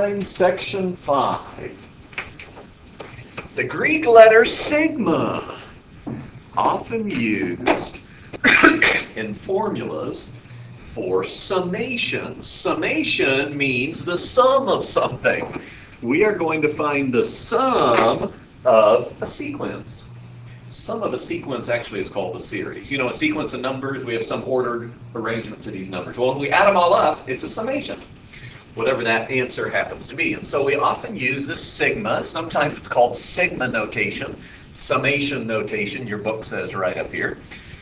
find section 5. The Greek letter sigma, often used in formulas for summation. Summation means the sum of something. We are going to find the sum of a sequence. Sum of a sequence actually is called a series. You know, a sequence of numbers, we have some ordered arrangement to these numbers. Well, if we add them all up, it's a summation, whatever that answer happens to be. And so we often use this sigma. Sometimes it's called sigma notation, summation notation, your book says right up here.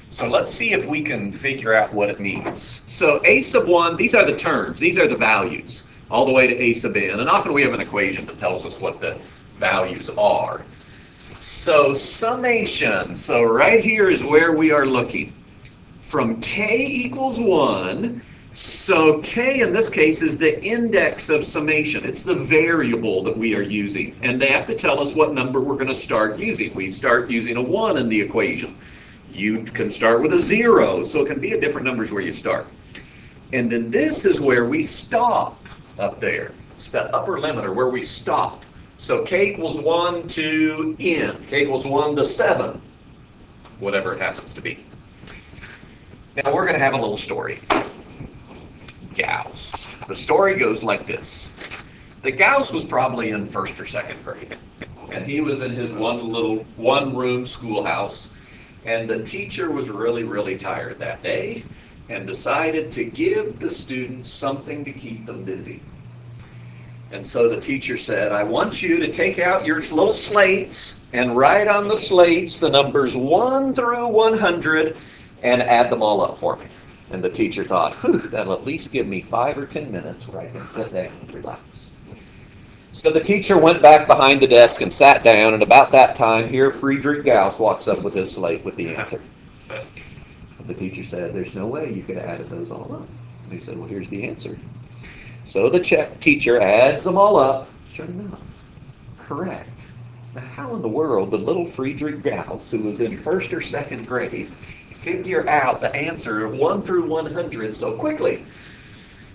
So let's see if we can figure out what it means. So a sub 1, these are the terms, these are the values, all the way to a sub n. And often we have an equation that tells us what the values are. So summation, so right here is where we are looking. From k equals 1, so k in this case is the index of summation. It's the variable that we are using. And they have to tell us what number we're going to start using. We start using a 1 in the equation. You can start with a 0, so it can be at different numbers where you start. And then this is where we stop up there. It's the upper limit, or where we stop. So k equals 1 to n, k equals 1 to 7, whatever it happens to be. Now we're going to have a little story. Gauss. The story goes like this. The Gauss was probably in first or second grade, and he was in his one-room schoolhouse, and the teacher was really tired that day and decided to give the students something to keep them busy. And so the teacher said, I want you to take out your little slates and write on the slates the numbers 1 through 100 and add them all up for me. And the teacher thought, whew, that'll at least give me 5 or 10 minutes where I can sit down and relax. So the teacher went back behind the desk and sat down, and about that time, here Friedrich Gauss walks up with his slate with the answer. And the teacher said, there's no way you could have added those all up. And he said, well, here's the answer. So the teacher adds them all up. Sure enough, correct. Now, how in the world did little Friedrich Gauss, who was in first or second grade, figure out the answer of 1 through 100 so quickly?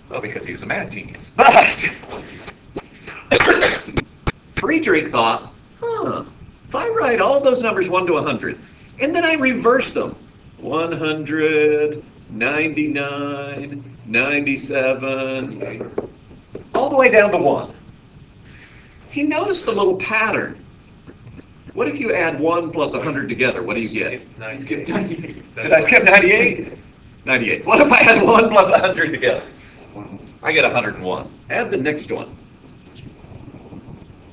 Well, because he was a math genius. But Friedrich thought, if I write all those numbers 1 to 100, and then I reverse them, 100, 99, 97, all the way down to 1. He noticed a little pattern. What if you add 1 plus 100 together? What do you get? Skip 98. Did I skip 98? 98. What if I add 1 plus 100 together? I get 101. Add the next one.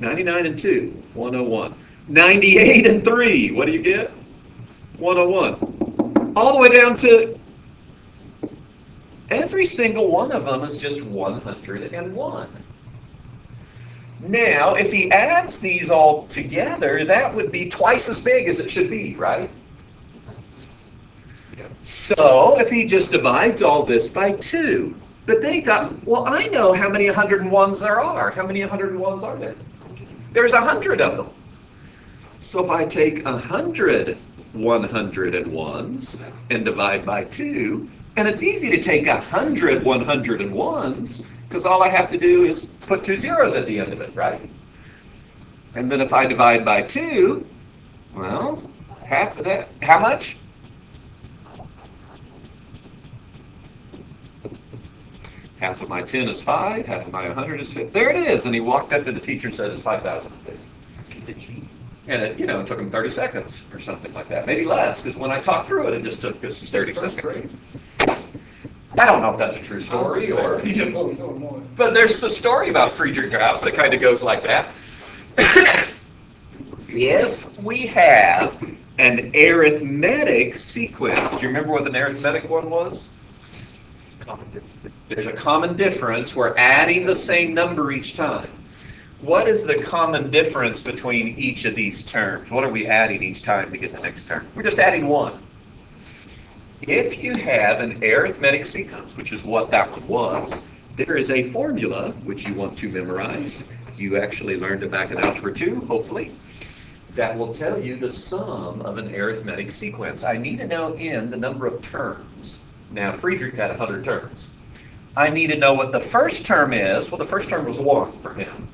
99 and 2, 101. 98 and 3, what do you get? 101. All the way down to every single one of them is just 101. Now, if he adds these all together, that would be twice as big as it should be, right? So, if he just divides all this by 2, but then he thought, well, I know how many 101s there are. How many 101s are there? There's 100 of them. So if I take 100 101s and divide by 2, and it's easy to take 100 101s, because all I have to do is put 2 zeros at the end of it, right? And then if I divide by 2, well, half of that, how much? Half of my 10 is 5, half of my 100 is 50. There it is. And he walked up to the teacher and said, it's 5,050. And it, it took him 30 seconds or something like that. Maybe less, because when I talked through it, it just took us 30 seconds. I don't know if that's a true story or... But there's a story about Friedrich Gauss that kind of goes like that. If we have an arithmetic sequence, do you remember what an arithmetic one was? There's a common difference. We're adding the same number each time. What is the common difference between each of these terms? What are we adding each time to get the next term? We're just adding 1. If you have an arithmetic sequence, which is what that one was, there is a formula which you want to memorize. You actually learned it back in Algebra 2, hopefully. That will tell you the sum of an arithmetic sequence. I need to know in the number of terms. Now, Friedrich had 100 terms. I need to know what the first term is. Well, the first term was 1 for him.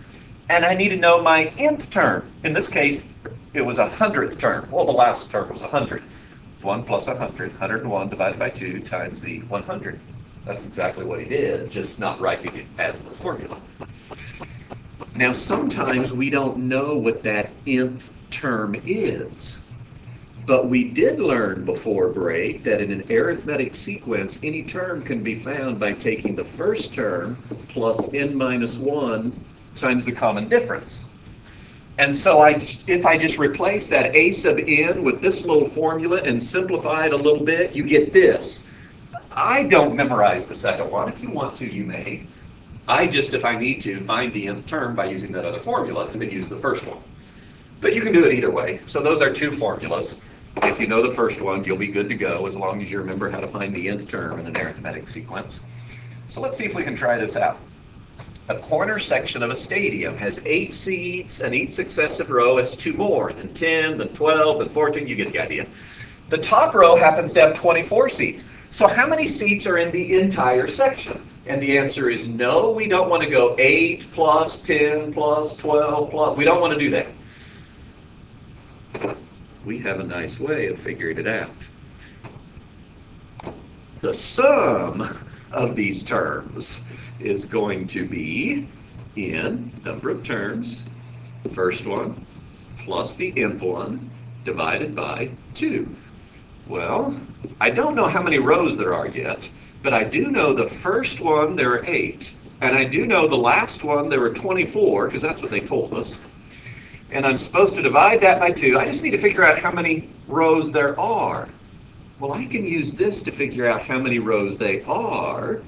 And I need to know my nth term. In this case, it was a 100th term. Well, the last term was 100. 1 plus 100. 101 divided by 2 times the 100. That's exactly what he did, just not writing it as the formula. Now, sometimes we don't know what that nth term is. But we did learn before break that in an arithmetic sequence, any term can be found by taking the first term plus n minus 1 times the common difference. And so if I just replace that a sub n with this little formula and simplify it a little bit, you get this. I don't memorize the second one. If you want to, you may. I just, if I need to, find the nth term by using that other formula and then use the first one. But you can do it either way. So those are two formulas. If you know the first one, you'll be good to go as long as you remember how to find the nth term in an arithmetic sequence. So let's see if we can try this out. A corner section of a stadium has 8 seats, and each successive row has 2 more, then 10, then 12, then 14, you get the idea. The top row happens to have 24 seats. So how many seats are in the entire section? And the answer is no, we don't want to go 8 plus 10 plus 12 plus, we don't want to do that. We have a nice way of figuring it out. The sum of these terms is going to be n, number of terms, the first one, plus the nth one, divided by 2. Well, I don't know how many rows there are yet, but I do know the first one there are 8, and I do know the last one there were 24, because that's what they told us. And I'm supposed to divide that by 2. I just need to figure out how many rows there are. Well, I can use this to figure out how many rows they are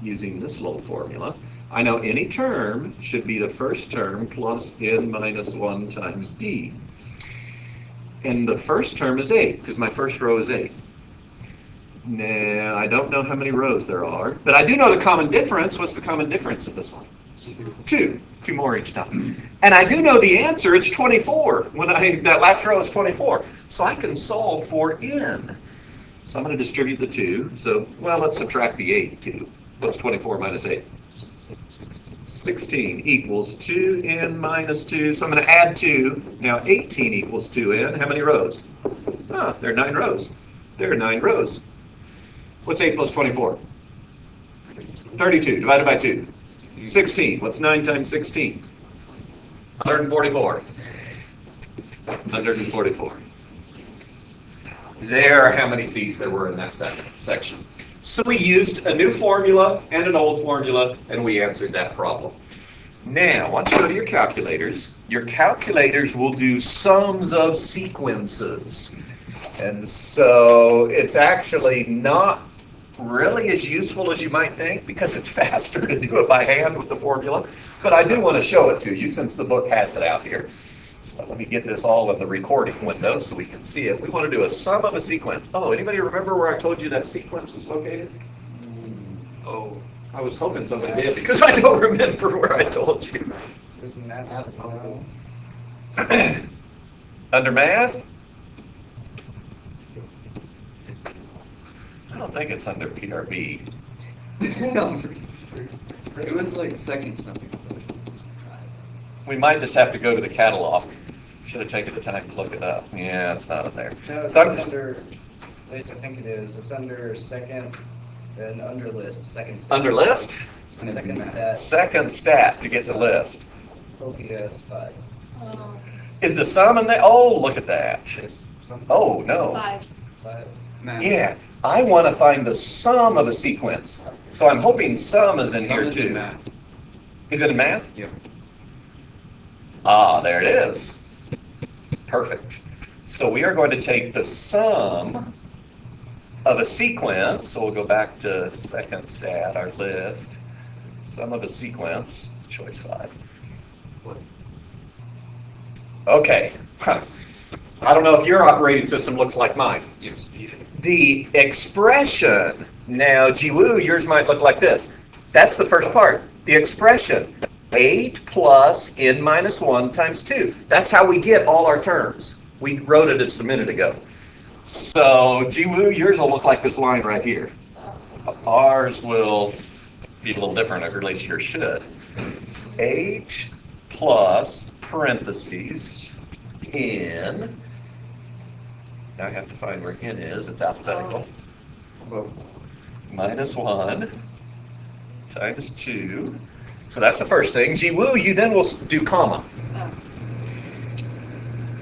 using this little formula. I know any term should be the first term plus n minus 1 times d. And the first term is 8, because my first row is 8. Now, I don't know how many rows there are, but I do know the common difference. What's the common difference of this one? 2. 2 more each time. And I do know the answer, it's 24. That last row is 24. So I can solve for n. So I'm going to distribute the 2. So, well, let's subtract the 8 too. What's 24 minus 8? 16 equals 2n minus 2. So I'm going to add 2. Now 18 equals 2n. How many rows? There are 9 rows. There are 9 rows. What's 8 plus 24? 32 divided by 2. 16. What's 9 times 16? 144. 144. There are how many seats there were in that section. So we used a new formula and an old formula, and we answered that problem. Now, once you go to your calculators will do sums of sequences. And so it's actually not really as useful as you might think, because it's faster to do it by hand with the formula. But I do want to show it to you since the book has it out here. So let me get this all in the recording window so we can see it. We want to do a sum of a sequence. Oh, anybody remember where I told you that sequence was located? Oh, I was hoping somebody did, because I don't remember where I told you. Isn't that Under math? I don't think it's under PRB. It was like second something. We might just have to go to the catalog. Should have taken the time to look it up. Yeah, it's not in there. No, it's So under, at least I think it is. It's under second, then under list, second stat. under list? Second stat. Second stat to get the list. OPS 5. Is the sum in there? Oh, look at that. Oh, no. 5. Yeah, I want to find the sum of a sequence. So I'm hoping sum is in here too. Is it in math? Yep. Ah, there it is. Perfect. So we are going to take the sum of a sequence. So we'll go back to second stat, our list. Sum of a sequence, choice 5. Okay. I don't know if your operating system looks like mine. Yes. The expression, now, Jiwoo, yours might look like this. That's the first part. The expression, 8 plus n minus 1 times 2. That's how we get all our terms. We wrote it just a minute ago. So, Jiwoo, yours will look like this line right here. Ours will be a little different, or at least yours should. H plus parentheses n. Now I have to find where n is. It's alphabetical. Minus 1 times 2. So that's the first thing. Gee woo, you then will do comma.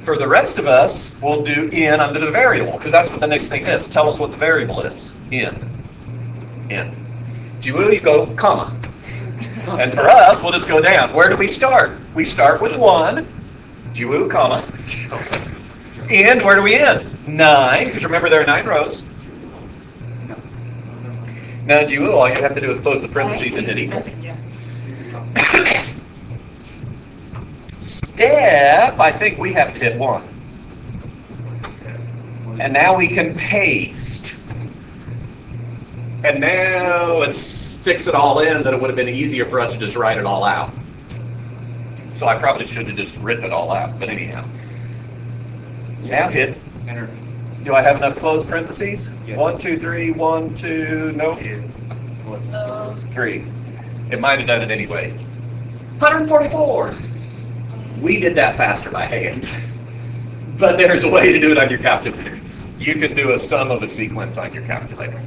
For the rest of us, we'll do n under the variable, because that's what the next thing is. Tell us what the variable is. N. Gee woo, you go comma. And for us, we'll just go down. Where do we start? We start with 1. Gee woo, comma. And where do we end? 9, because remember there are 9 rows. Now, gee woo, all you have to do is close the parentheses and hit equal. Step, I think we have to hit 1. And now we can paste. And now it sticks it all in, that it would have been easier for us to just write it all out. So I probably should have just written it all out, but anyhow. Now hit enter. Do I have enough closed parentheses? Yeah. 1, 2, 3, 1, 2, nope. 3. It might have done it anyway. 144. We did that faster by hand. But there's a way to do it on your calculator. You can do a sum of a sequence on your calculator.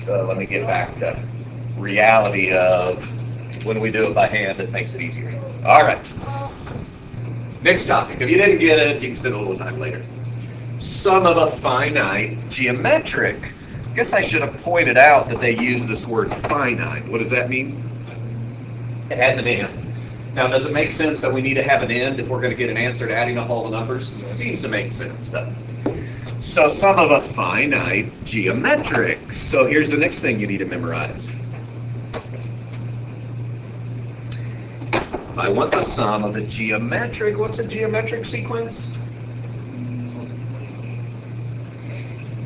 So let me get back to reality of when we do it by hand, it makes it easier. All right. Next topic. If you didn't get it, you can spend a little time later. Sum of a finite geometric. I guess I should have pointed out that they use this word finite. What does that mean? It has an end. Now, does it make sense that we need to have an end if we're going to get an answer to adding up all the numbers? It seems to make sense, doesn't it? So sum of a finite geometric. So here's the next thing you need to memorize. If I want the sum of a geometric, what's a geometric sequence?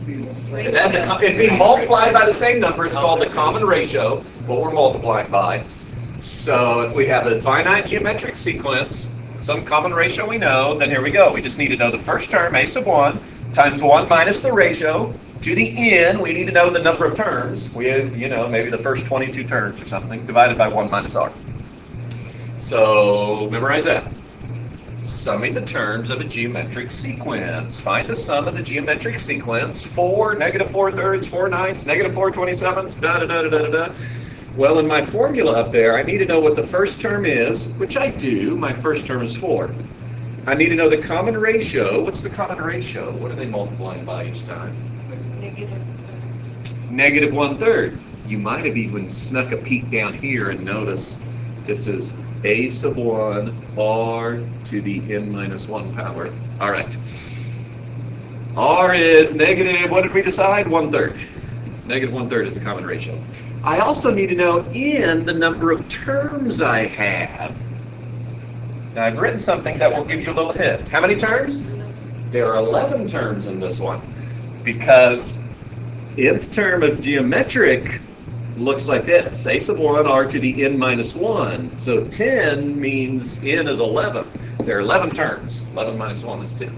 It's being multiplied by the same number. It's called the common ratio, what we're multiplying by. So if we have a finite geometric sequence, some common ratio we know, then here we go. We just need to know the first term, a sub 1, times 1 minus the ratio. To the n, we need to know the number of terms. We have, maybe the first 22 terms or something, divided by 1 minus r. So memorize that. Summing the terms of a geometric sequence. Find the sum of the geometric sequence. 4, negative 4 thirds, 4 ninths, negative 4 27ths, da-da-da-da-da-da. Well, in my formula up there, I need to know what the first term is, which I do. My first term is 4. I need to know the common ratio. What's the common ratio? What are they multiplying by each time? Negative 1/3. You might have even snuck a peek down here and noticed this is a sub 1 r to the n minus 1 power. All right. R is negative, what did we decide? 1/3. Negative 1/3 is the common ratio. I also need to know n the number of terms I have. Now I've written something that will give you a little hint. How many terms? There are 11 terms in this one, because nth term of geometric looks like this, a sub 1 r to the n minus 1. So 10 means n is 11. There are 11 terms. 11 minus 1 is 10.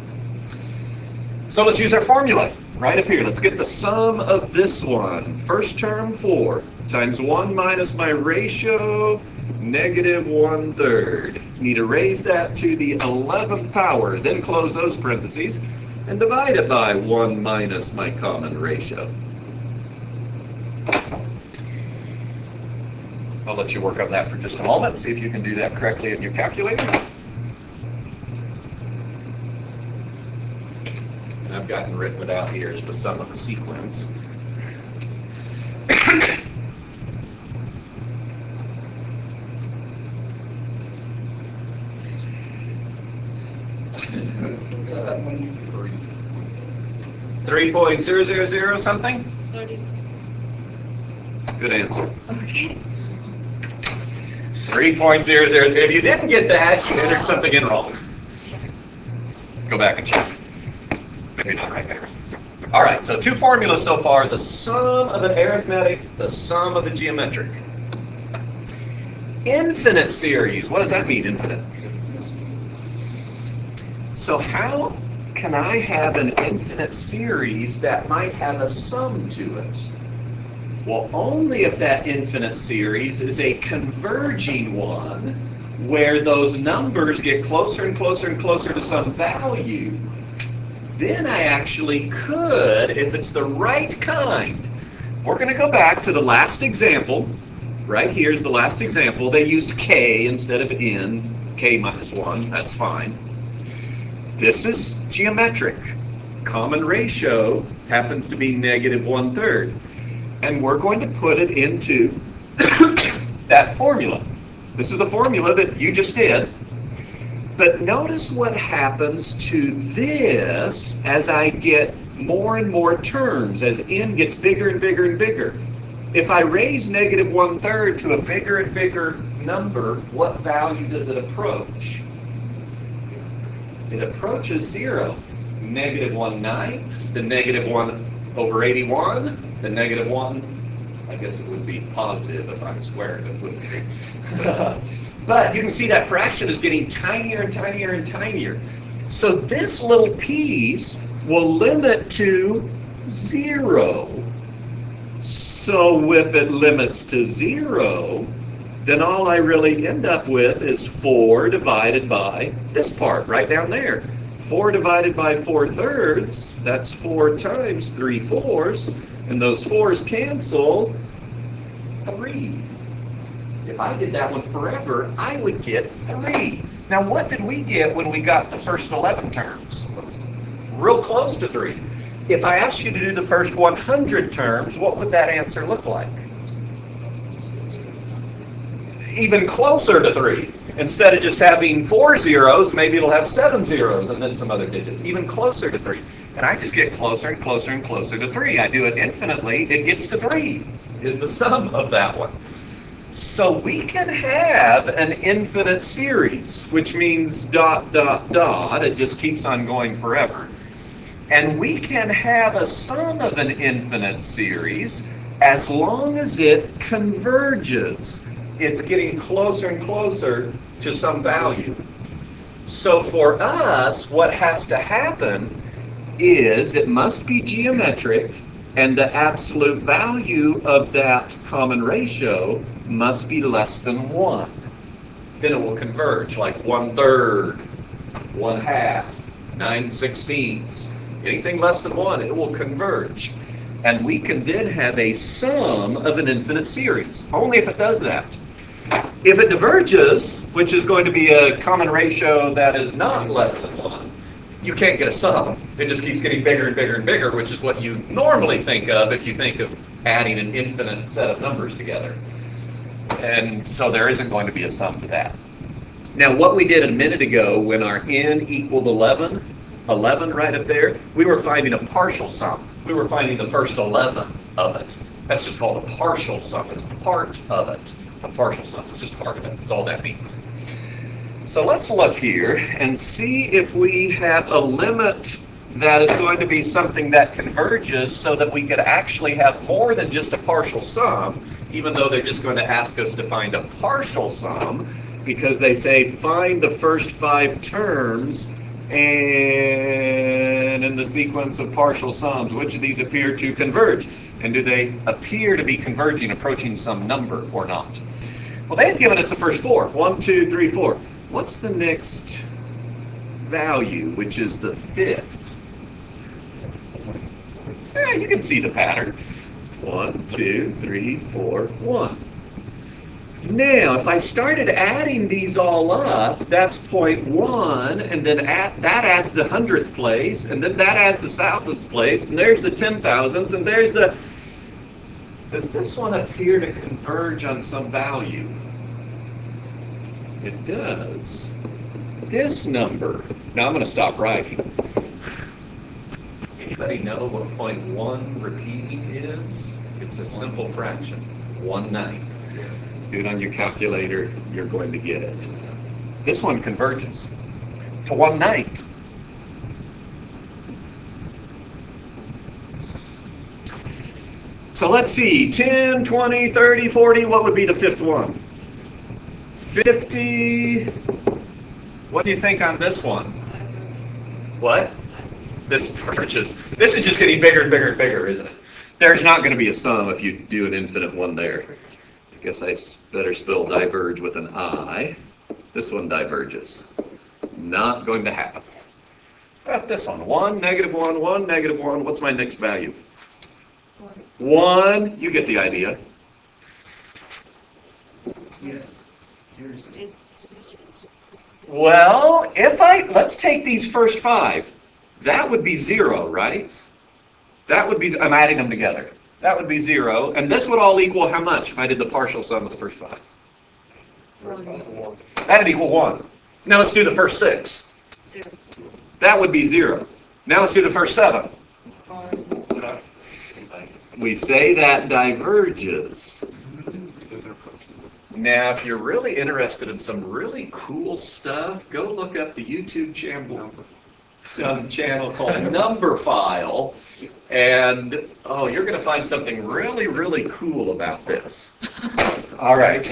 So let's use our formula right up here. Let's get the sum of this one. First term 4 times 1 minus my ratio, negative 1/3. Need to raise that to the 11th power, then close those parentheses, and divide it by 1 minus my common ratio. I'll let you work on that for just a moment, see if you can do that correctly in your calculator. And I've gotten written it out here as the sum of the sequence. $3.000 something? 30. Good answer. Okay. 3.00. If you didn't get that, you entered something in wrong. Go back and check. Maybe not right there. All right, so 2 formulas so far. The sum of an arithmetic, the sum of a geometric. Infinite series. What does that mean, infinite? So how can I have an infinite series that might have a sum to it? Well, only if that infinite series is a converging one where those numbers get closer and closer and closer to some value. Then I actually could, if it's the right kind. We're going to go back to the last example. Right here's the last example. They used k instead of n, k minus 1. That's fine. This is geometric. Common ratio happens to be -1/3. And we're going to put it into that formula. This is the formula that you just did. But notice what happens to this as I get more and more terms, as n gets bigger and bigger and bigger. If I raise -1/3 to a bigger and bigger number, what value does it approach? It approaches 0. -1/9, the -1/81, the -1, I guess it would be positive if I'm squaring it, wouldn't it? But you can see that fraction is getting tinier and tinier and tinier. So this little piece will limit to 0. So if it limits to 0, then all I really end up with is 4 divided by this part right down there. 4 divided by 4/3, that's 4 times 3/4, and those 4's cancel, 3. If I did that one forever, I would get 3. Now what did we get when we got the first 11 terms? Real close to 3. If I asked you to do the first 100 terms, what would that answer look like? Even closer to 3. Instead of just having 4 zeros, maybe it'll have 7 zeros and then some other digits. Even closer to 3. And I just get closer and closer and closer to 3. I do it infinitely, it gets to 3, is the sum of that one. So we can have an infinite series, which means ... it just keeps on going forever. And we can have a sum of an infinite series as long as it converges. It's getting closer and closer to some value. So for us, what has to happen is it must be geometric, and the absolute value of that common ratio must be less than 1. Then it will converge, like 1/3, 1/2, 9/16. Anything less than 1, it will converge. And we can then have a sum of an infinite series, only if it does that. If it diverges, which is going to be a common ratio that is not less than 1, you can't get a sum. It just keeps getting bigger and bigger and bigger, which is what you normally think of if you think of adding an infinite set of numbers together. And so there isn't going to be a sum to that. Now what we did a minute ago when our n equaled 11 right up there, we were finding a partial sum. We were finding the first 11 of it. That's just called a partial sum. It's part of it. A partial sum. It's just part of it. That's all that means. So let's look here and see if we have a limit that is going to be something that converges so that we could actually have more than just a partial sum, even though they're just going to ask us to find a partial sum, because they say find the first 5 terms and in the sequence of partial sums, which of these appear to converge? And do they appear to be converging, approaching some number or not? Well, they've given us the first 4. 1, 2, 3, 4. What's the next value, which is the 5th? Yeah, you can see the pattern. 1, 2, 3, 4, 1. Now, if I started adding these all up, that's 0.1, and then that adds the 100th place, and then that adds the 1,000th place, and there's the 10,000ths, and there's the... Does this one appear to converge on some value? It does. This number... Now I'm going to stop writing. Anybody know what 0.1 repeating is? It's a simple fraction. 1/9. Do it on your calculator, you're going to get it. This one converges to 1/9. So let's see, 10, 20, 30, 40, what would be the 5th one? 50, what do you think on this one? What? This is just getting bigger and bigger and bigger, isn't it? There's not going to be a sum if you do an infinite one there. I guess I better spell diverge with an I. This one diverges. Not going to happen. What about this one? 1, -1, 1, -1. What's my next value? 1. You get the idea. Well, let's take these first 5. That would be 0, right? That would be, I'm adding them together. That would be 0. And this would all equal how much if I did the partial sum of the first 5? That'd equal 1. Now let's do the first 6. 0. That would be 0. Now let's do the first 7. 1. We say that diverges. Now, if you're really interested in some really cool stuff, go look up the YouTube channel called Number File, and you're going to find something really, really cool about this. All right.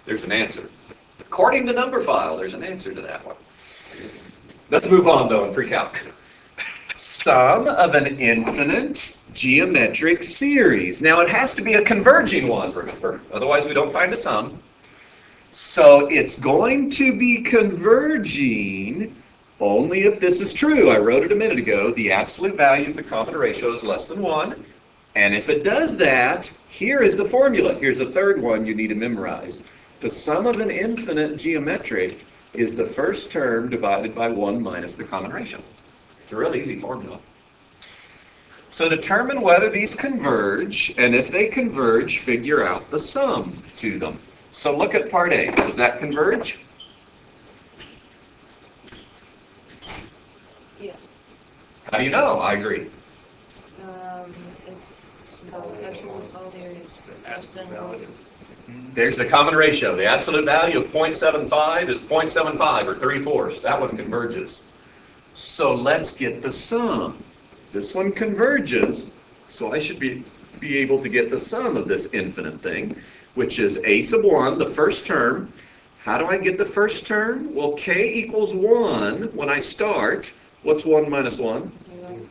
There's an answer. According to Number File, there's an answer to that one. Let's move on, though, and pre-calc. Sum of an infinite geometric series. Now, it has to be a converging one, remember. Otherwise, we don't find a sum. So it's going to be converging only if this is true. I wrote it a minute ago. The absolute value of the common ratio is less than 1. And if it does that, here is the formula. Here's the third one you need to memorize. The sum of an infinite geometric is the first term divided by 1 minus the common ratio. It's a real easy formula. So determine whether these converge, and if they converge, figure out the sum to them. So look at part A. Does that converge? Yeah. How do you know? I agree. It's all there. Less than 1. There's the common ratio. The absolute value of 0.75 is 0.75, or 3/4. That one converges. So let's get the sum. This one converges, so I should be able to get the sum of this infinite thing, which is a sub 1, the first term. How do I get the first term? Well, k equals 1 when I start. What's 1 minus 1?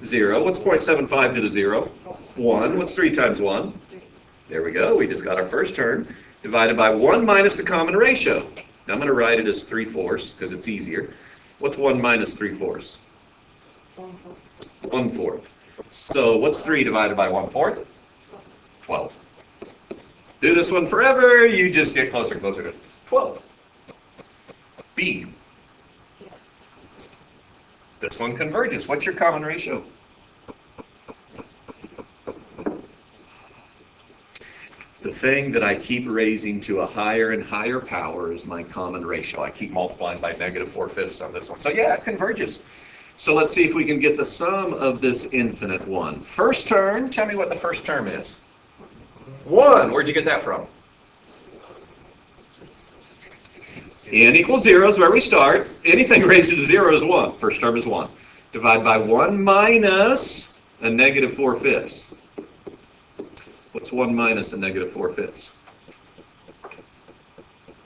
0. What's 0.75 to the 0? 1. What's 3 times 1? 3. There we go. We just got our first term divided by 1 minus the common ratio. Now I'm going to write it as 3/4 because it's easier. What's 1 minus 3/4? 1/4. So what's 3 divided by 1/4? 12. Do this one forever, you just get closer and closer to 12. B. This one converges. What's your common ratio? The thing that I keep raising to a higher and higher power is my common ratio. I keep multiplying by -4/5 on this one. So yeah, it converges. So let's see if we can get the sum of this infinite one. First term, tell me what the first term is. 1. Where'd you get that from? N equals 0 is where we start. Anything raised to 0 is 1. First term is 1. Divide by 1 minus a -4/5. What's 1 minus a -4/5?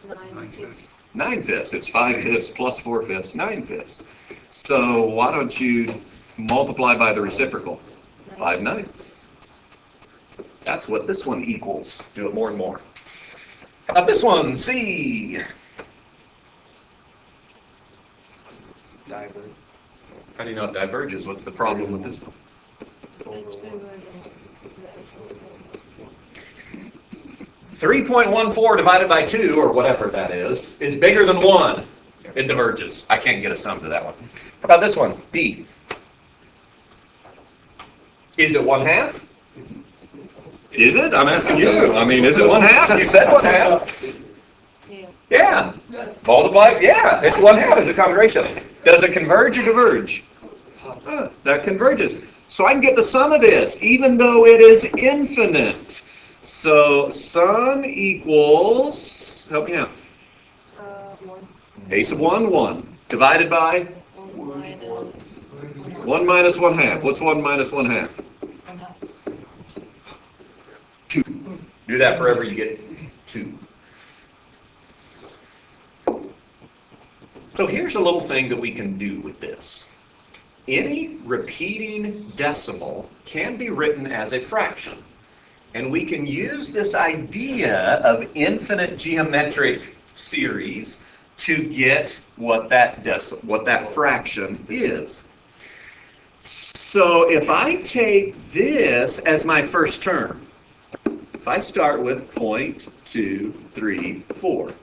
9/5. 9/5. It's 5/5 plus 4/5, 9/5. So why don't you multiply by the reciprocal? 5/9. That's what this one equals. Do it more and more. How about this one? C. Diverge. How do you know it diverges? What's the problem with this one? It's bigger than 3.14 divided by 2, or whatever that is bigger than 1. It diverges. I can't get a sum to that one. How about this one? D. Is it 1/2? Is it? I'm asking you. I mean, is it 1/2? You said 1/2. Yeah. Yeah. Multiply. Yeah, it's 1/2 is the common ratio. Does it converge or diverge? That converges. So I can get the sum of this, even though it is infinite. So sum equals, help me out. 1. A sub 1, 1. Divided by 1 minus 1 minus 1/2. What's 1 minus 1/2? 1/2. 2. Do that forever, you get 2. So here's a little thing that we can do with this. Any repeating decimal can be written as a fraction. And we can use this idea of infinite geometric series to get what that fraction is. So if I take this as my first term, if I start with 0.234,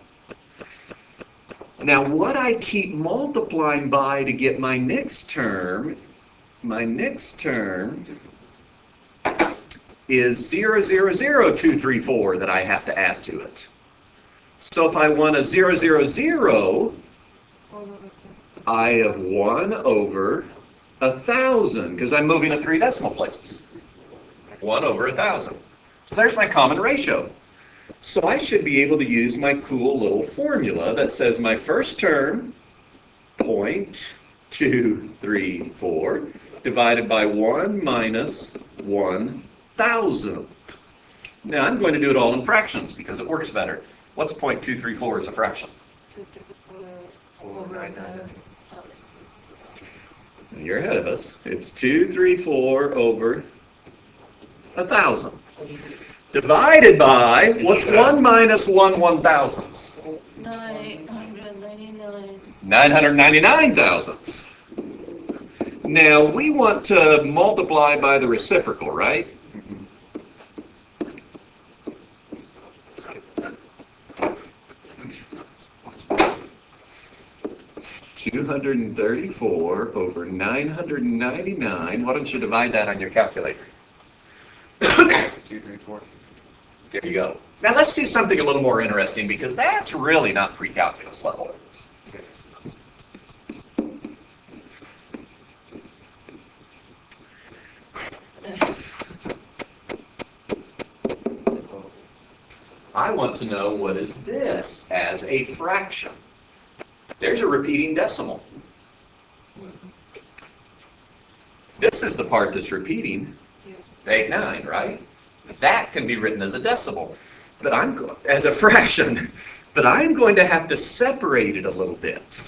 now what I keep multiplying by to get my next term is 0.000234 that I have to add to it. So if I want a 0.00, I have 1 over 1,000, because I'm moving to 3 decimal places. 1 over 1,000. So there's my common ratio. So I should be able to use my cool little formula that says my first term, 0.234, divided by 1 minus 1,000. Now I'm going to do it all in fractions because it works better. What's 0.234 as a fraction? You're ahead of us. It's 234 over 1,000. Divided by, what's 1 minus 1 1,000ths? 999. 999 thousandths. Now, we want to multiply by the reciprocal, right? $234 over 999. Why don't you divide that on your calculator? 234. There you go. Now let's do something a little more interesting because that's really not pre-calculus level. I want to know what is this as a fraction. There's a repeating decimal. This is the part that's repeating. 89, right? That can be written as a decimal, but as a fraction. But I'm going to have to separate it a little bit.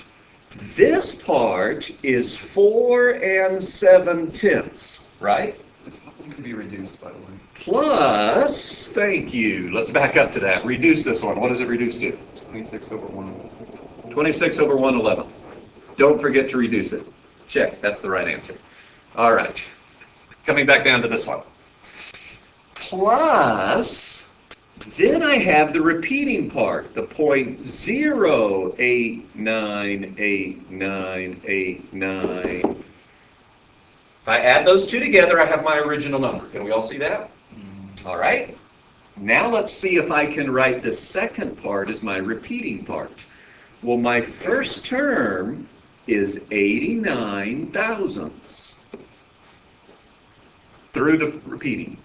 This part is 4 7/10, right? It can be reduced, by the way. Plus, thank you. Let's back up to that. Reduce this one. What does it reduce to? 26 over 111. 26 over 111. Don't forget to reduce it. Check. That's the right answer. All right. Coming back down to this one. Plus, then I have the repeating part, the 0.0898989. If I add those two together, I have my original number. Can we all see that? All right. Now let's see if I can write the second part as my repeating part. Well, my first term is 89 thousandths through the repeating.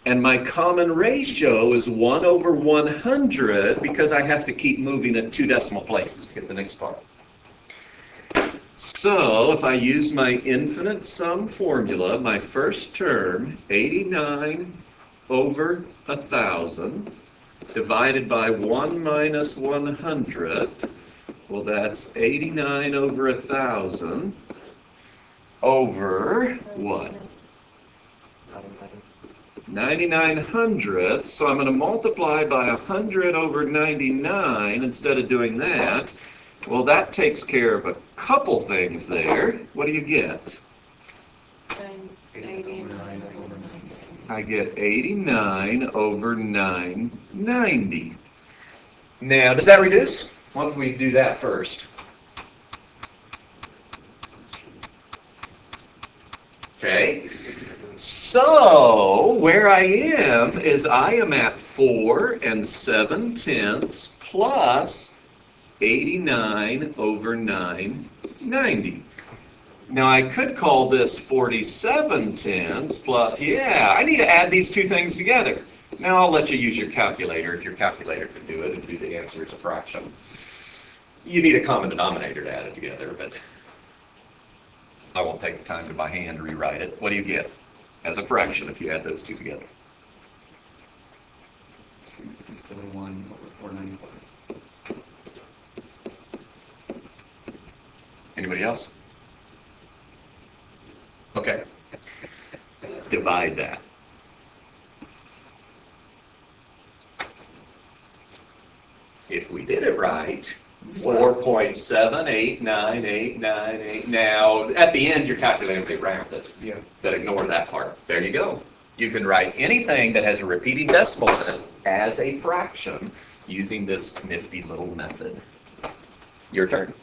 And my common ratio is 1 over 100 because I have to keep moving at 2 decimal places to get the next part. So if I use my infinite sum formula, my first term, 89 over 1,000, divided by 1 minus 100, well, that's 89 over 1,000 over what? 99 hundredths, so I'm going to multiply by 100 over 99 instead of doing that. Well, that takes care of a couple things there. What do you get? 89 over 90. I get 89 over 990. Now, does that reduce? Why don't we do that first? Okay. So, where I am is I am at 4 7/10 plus 89 over 990. Now, I could call this 47/10 plus, yeah, I need to add these two things together. Now, I'll let you use your calculator if your calculator can do it and do the answer as a fraction. You need a common denominator to add it together, but I won't take the time to by hand rewrite it. What do you get as a fraction if you add those two together? 271 over 495. Anybody else? Okay. Divide that. If we did it right, 4.789898. Now, at the end, your calculator will be rounded. Yeah. But ignore that part. There you go. You can write anything that has a repeating decimal in it as a fraction using this nifty little method. Your turn.